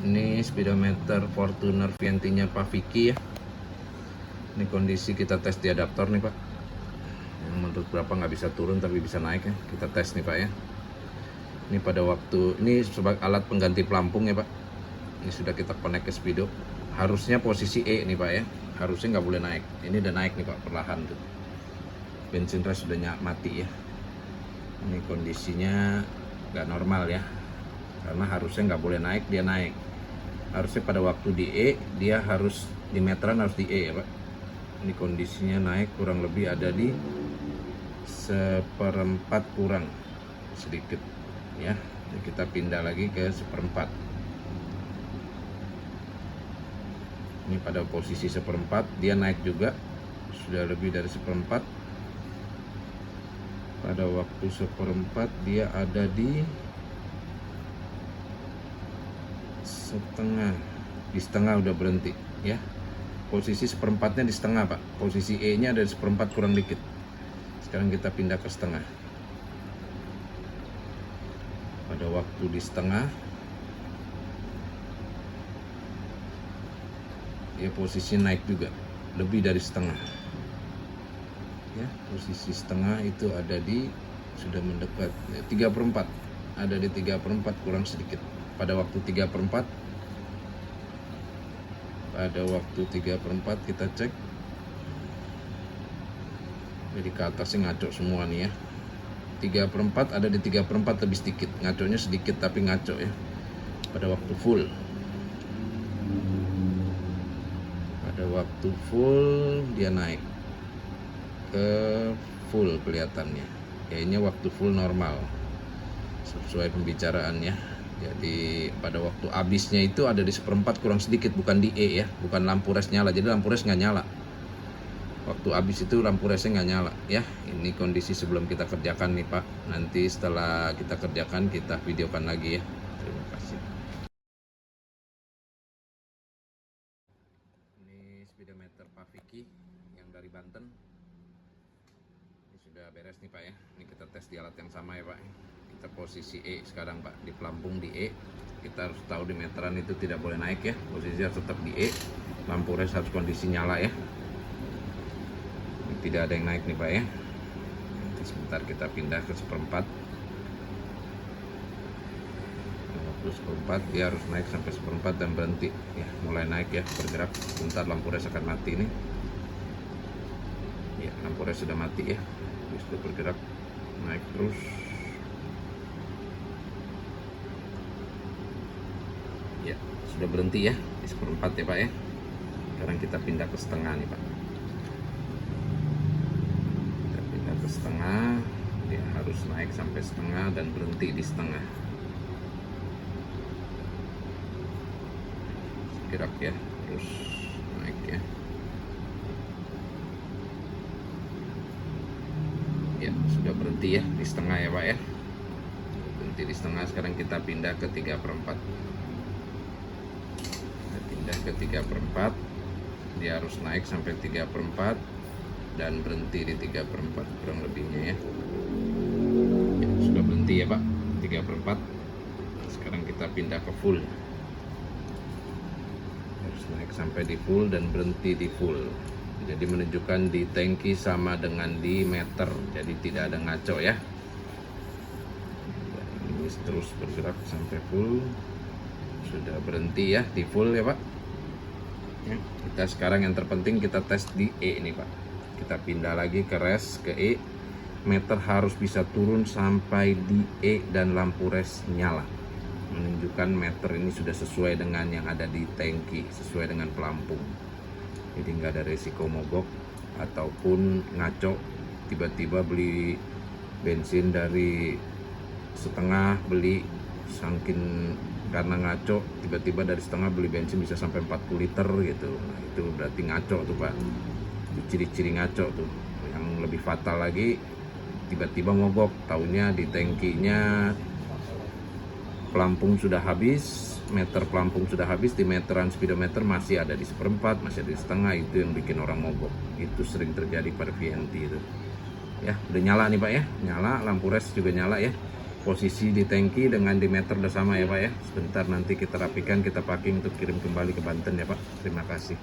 Ini speedometer Fortuner VNT-nya Pak Vicky ya. Ini kondisi kita tes di adaptor nih Pak. Yang menurut berapa nggak bisa turun tapi bisa naik ya. Kita tes nih Pak ya. Ini pada waktu ini sebagai alat pengganti pelampung ya Pak. Ini sudah kita connect ke speedo. Harusnya posisi E nih Pak ya. Harusnya nggak boleh naik. Ini udah naik nih Pak perlahan tuh. Bensin res sudah mati ya. Ini kondisinya nggak normal ya. Karena harusnya nggak boleh naik, dia naik. Harusnya pada waktu di E dia harus di meteran harus di E ya Pak. Ini kondisinya naik kurang lebih ada di 1/4 kurang sedikit ya. Jadi kita pindah lagi ke 1/4. Ini pada posisi 1/4 dia naik juga, sudah lebih dari 1/4. Pada waktu 1/4 dia ada di setengah, di setengah udah berhenti ya. Posisi 1/4-nya di setengah Pak, posisi E nya ada di 1/4 kurang dikit. Sekarang kita pindah ke setengah. Pada waktu di setengah ya posisi naik juga, lebih dari setengah ya. Posisi setengah itu ada di sudah mendekat ya, 3/4, ada di 3/4 kurang sedikit. Pada waktu 3/4 kita cek, jadi ke atasnya ngaco semua nih ya. 3/4 ada di 3/4 lebih sedikit, ngaconya sedikit tapi ngaco ya. Pada waktu full dia naik ke full kelihatannya. Kayaknya waktu full normal sesuai pembicaraannya. Jadi pada waktu habisnya itu ada di 1/4 kurang sedikit, bukan di E ya, bukan lampu res nyala. Jadi lampu res nggak nyala. Waktu habis itu lampu resnya nggak nyala ya. Ini kondisi sebelum kita kerjakan nih Pak. Nanti setelah kita kerjakan kita videokan lagi ya. Terima kasih. Ini speedometer Pak Vicky yang dari Banten. Ini sudah beres nih Pak ya. Ini kita tes di alat yang sama ya Pak. Kita posisi E sekarang Pak, di pelampung di E. Kita harus tahu di meteran itu tidak boleh naik ya. Posisi harus tetap di E. Lampu res harus kondisi nyala ya. Ini tidak ada yang naik nih Pak ya. Sebentar kita pindah ke 1/4. Waktu 1/4 dia harus naik sampai 1/4 dan berhenti ya. Mulai naik ya, bergerak. Sebentar lampu res akan mati nih ya. Lampu res sudah mati ya. Dia sudah bergerak naik terus. Ya, sudah berhenti ya di 1/4 ya Pak ya. Sekarang kita pindah ke setengah nih Pak. Kita pindah ke setengah, dia harus naik sampai setengah dan berhenti di setengah. Gerak ya, terus naik ya. Ya, sudah berhenti ya di setengah ya Pak ya. Berhenti di setengah, sekarang kita pindah ke 3/4. Pindah ke 3/4, dia harus naik sampai 3/4 dan berhenti di 3/4 kurang lebihnya ya. Ya sudah berhenti ya Pak, 3/4. Sekarang kita pindah ke full. Harus naik sampai di full dan berhenti di full. Jadi menunjukkan di tangki sama dengan di meter, jadi tidak ada ngaco ya. Ini terus bergerak sampai full. Sudah berhenti ya di full ya Pak ya. Kita sekarang yang terpenting kita tes di E nih Pak. Kita pindah lagi ke res, ke E. Meter harus bisa turun sampai di E dan lampu res nyala, menunjukkan meter ini sudah sesuai dengan yang ada di tangki, sesuai dengan pelampung. Jadi nggak ada resiko mogok ataupun ngaco, tiba-tiba beli bensin dari setengah, beli saking karena ngaco tiba-tiba dari setengah beli bensin bisa sampai 40 liter gitu. Nah, itu berarti ngaco tuh Pak. Itu ciri-ciri ngaco tuh. Yang lebih fatal lagi tiba-tiba mogok, taunya di tangkinya pelampung sudah habis, meter pelampung sudah habis, di meteran speedometer masih ada di 1/4, masih ada di setengah. Itu yang bikin orang mogok. Itu sering terjadi pada VNT itu. Ya, udah nyala nih Pak ya. Nyala, lampu res juga nyala ya. posisi di tangki dengan diameter udah sama ya Pak ya. Sebentar nanti kita rapikan, kita packing untuk kirim kembali ke Banten ya Pak. Terima kasih.